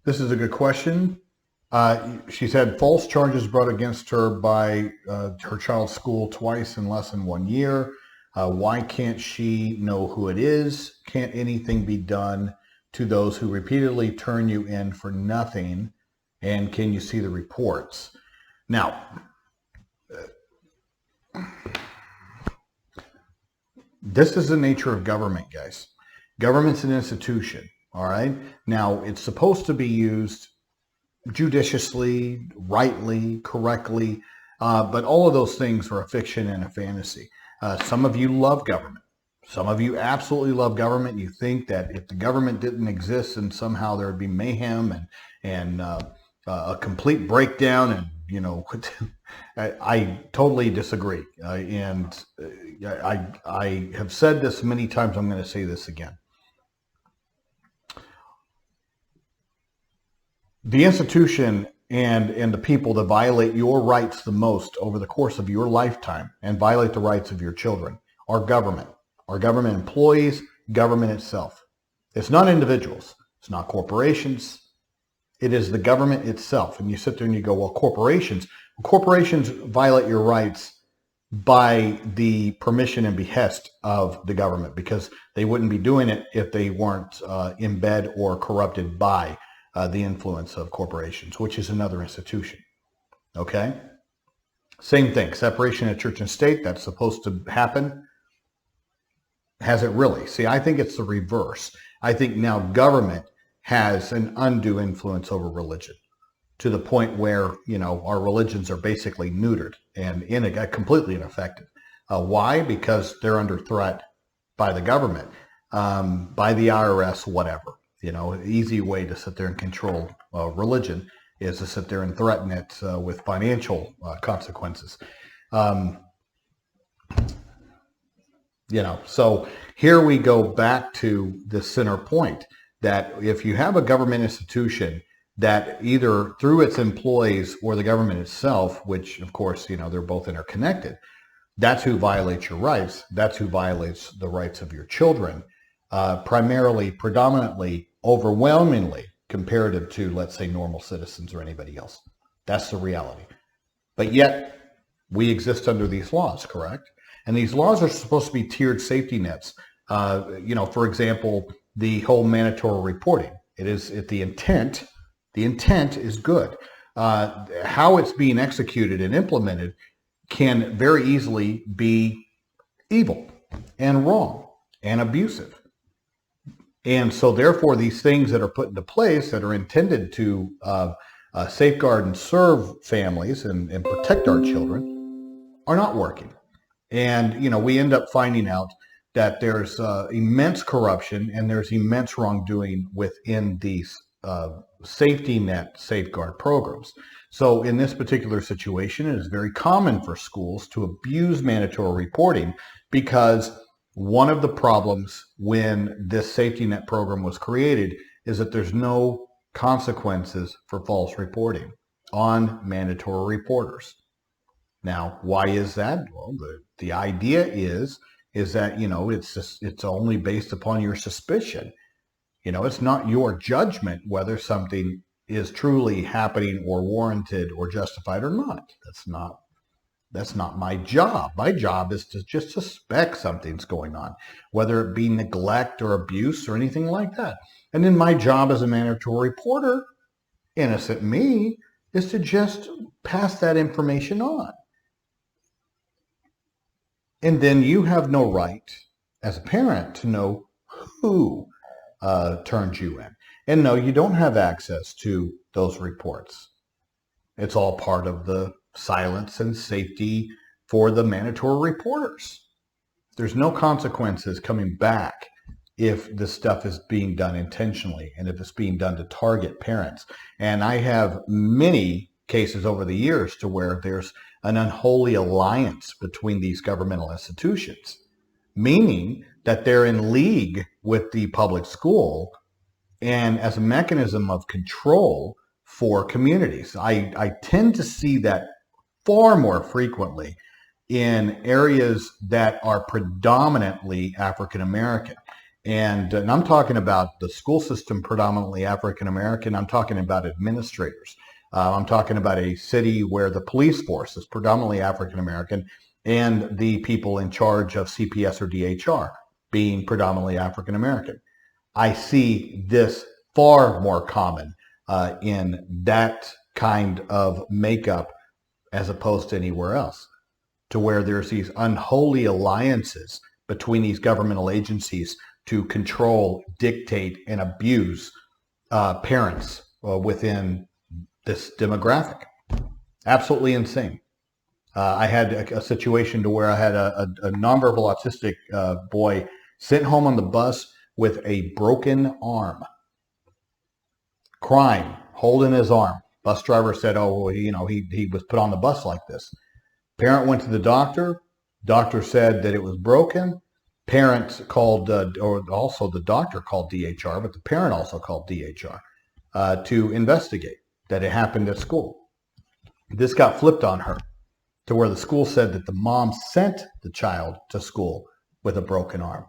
This is a good question. She's had false charges brought against her by her child's school twice in less than 1 year. Why can't she know who it is? Can't anything be done to those who repeatedly turn you in for nothing? And can you see the reports? Now, this is the nature of government, guys. Government's an institution, all right? Now, it's supposed to be used judiciously, rightly, correctly, but all of those things are a fiction and a fantasy. Some of you love government. Some of you absolutely love government. You think that if the government didn't exist, then somehow there would be mayhem and a complete breakdown. And I totally disagree. And I have said this many times. I'm going to say this again. The institution and the people that violate your rights the most over the course of your lifetime and violate the rights of your children are government. Our government employees, government itself. It's not individuals. It's not corporations. It is the government itself. And you sit there and you go, well, corporations violate your rights by the permission and behest of the government, because they wouldn't be doing it if they weren't in bed or corrupted by the influence of corporations, which is another institution. Okay? Same thing. Separation of church and state, that's supposed to happen. Has it really? See, I think it's the reverse. I think now government has an undue influence over religion to the point where, our religions are basically neutered and completely ineffective. Why? Because they're under threat by the government, by the IRS, whatever. Easy way to sit there and control religion is to sit there and threaten it with financial consequences. So here we go back to the center point that if you have a government institution that either through its employees or the government itself, which of course, they're both interconnected, that's who violates your rights. That's who violates the rights of your children, primarily, predominantly, overwhelmingly comparative to, let's say, normal citizens or anybody else. That's the reality. But yet we exist under these laws, correct? And these laws are supposed to be tiered safety nets. For example, the whole mandatory reporting. The intent is good. How it's being executed and implemented can very easily be evil and wrong and abusive. And so therefore, these things that are put into place that are intended to safeguard and serve families and protect our children are not working. And, we end up finding out that there's immense corruption and there's immense wrongdoing within these safety net safeguard programs. So in this particular situation, it is very common for schools to abuse mandatory reporting, because one of the problems when this safety net program was created is that there's no consequences for false reporting on mandatory reporters. Now, why is that? Well, the idea is that, it's only based upon your suspicion. It's not your judgment whether something is truly happening or warranted or justified or not. That's not my job. My job is to just suspect something's going on, whether it be neglect or abuse or anything like that. And then my job as a mandatory reporter, innocent me, is to just pass that information on. And then you have no right as a parent to know who turned you in. And no, you don't have access to those reports. It's all part of the silence and safety for the mandatory reporters. There's no consequences coming back if this stuff is being done intentionally and if it's being done to target parents. And I have many cases over the years to where there's an unholy alliance between these governmental institutions, meaning that they're in league with the public school and as a mechanism of control for communities. I tend to see that far more frequently in areas that are predominantly African American. And I'm talking about the school system predominantly African American. I'm talking about administrators. I'm talking about a city where the police force is predominantly African American and the people in charge of CPS or DHR being predominantly African American. I see this far more common in that kind of makeup as opposed to anywhere else, to where there's these unholy alliances between these governmental agencies to control, dictate, and abuse parents within this demographic. Absolutely insane. I had a situation to where I had a nonverbal autistic boy sent home on the bus with a broken arm, crying, holding his arm. Bus driver said, "Oh, well, he was put on the bus like this." Parent went to the doctor. Doctor said that it was broken. Parents called, or also the doctor called DHR, but the parent also called DHR to investigate that it happened at school. This got flipped on her to where the school said that the mom sent the child to school with a broken arm.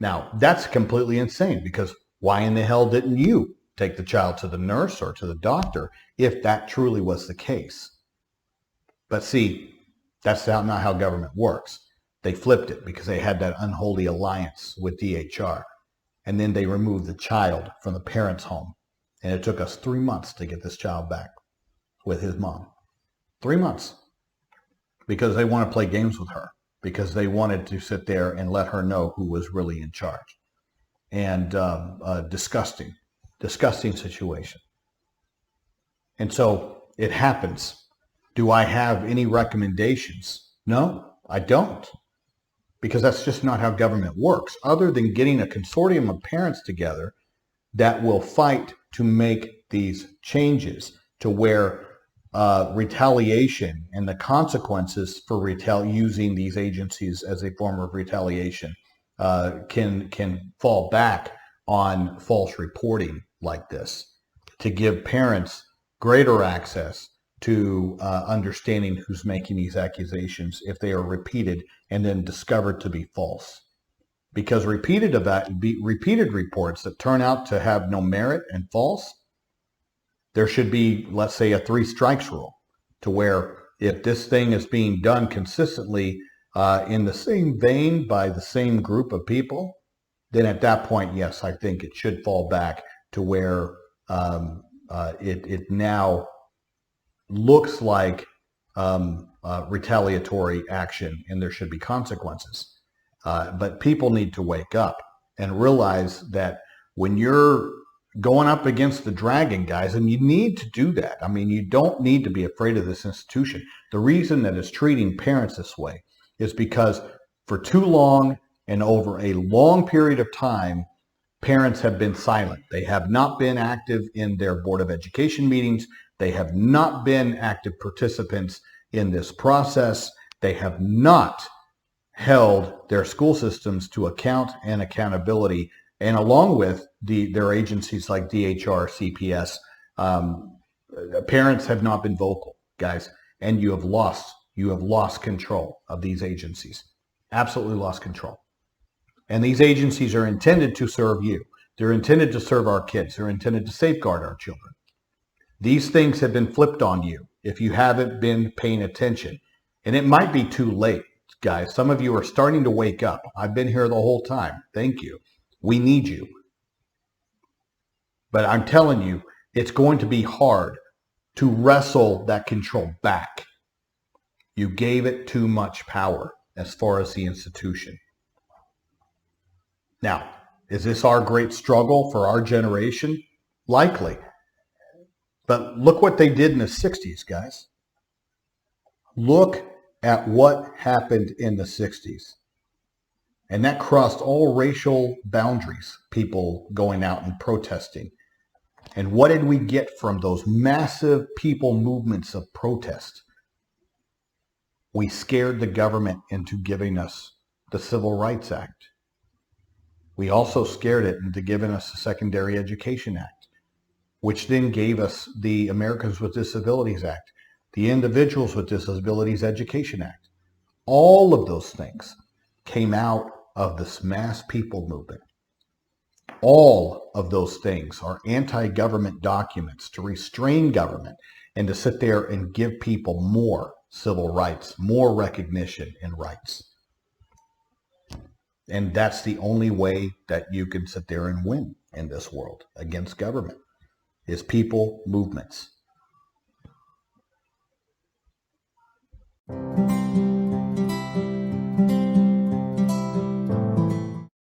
Now, that's completely insane, because why in the hell didn't you take the child to the nurse or to the doctor if that truly was the case? But see, that's not how government works. They flipped it because they had that unholy alliance with DHR. And then they removed the child from the parents' home. And it took us 3 months to get this child back with his mom. 3 months. Because they want to play games with her. Because they wanted to sit there and let her know who was really in charge. And disgusting situation. And so it happens. Do I have any recommendations? No, I don't. Because that's just not how government works, other than getting a consortium of parents together that will fight to make these changes to where retaliation and the consequences for using these agencies as a form of retaliation can fall back on false reporting like this, to give parents greater access to understanding who's making these accusations if they are repeated and then discovered to be false. Because repeated reports that turn out to have no merit and false, there should be, let's say, a 3 strikes rule, to where if this thing is being done consistently in the same vein by the same group of people, then at that point, yes, I think it should fall back to where it now looks like retaliatory action, and there should be consequences. But people need to wake up and realize that when you're going up against the dragon, guys, and you need to do that. I mean, you don't need to be afraid of this institution. The reason that it's treating parents this way is because for too long and over a long period of time, parents have been silent. They have not been active in their Board of Education meetings. They have not been active participants in this process. They have not held their school systems to account and accountability. And along with their agencies like DHR, CPS, parents have not been vocal, guys. And you have lost control of these agencies. Absolutely lost control. And these agencies are intended to serve you. They're intended to serve our kids. They're intended to safeguard our children. These things have been flipped on you if you haven't been paying attention. And it might be too late, guys. Some of you are starting to wake up. I've been here the whole time. Thank you. We need you. But I'm telling you, it's going to be hard to wrestle that control back. You gave it too much power as far as the institution. Now, is this our great struggle for our generation? Likely. But look what they did in the 60s, guys. Look at what happened in the 60s. And that crossed all racial boundaries, people going out and protesting. And what did we get from those massive people movements of protest? We scared the government into giving us the Civil Rights Act. We also scared it into giving us the Secondary Education Act, which then gave us the Americans with Disabilities Act, the Individuals with Disabilities Education Act. All of those things came out of this mass people movement. All of those things are anti-government documents to restrain government and to sit there and give people more civil rights, more recognition and rights. And that's the only way that you can sit there and win in this world against government, is people movements.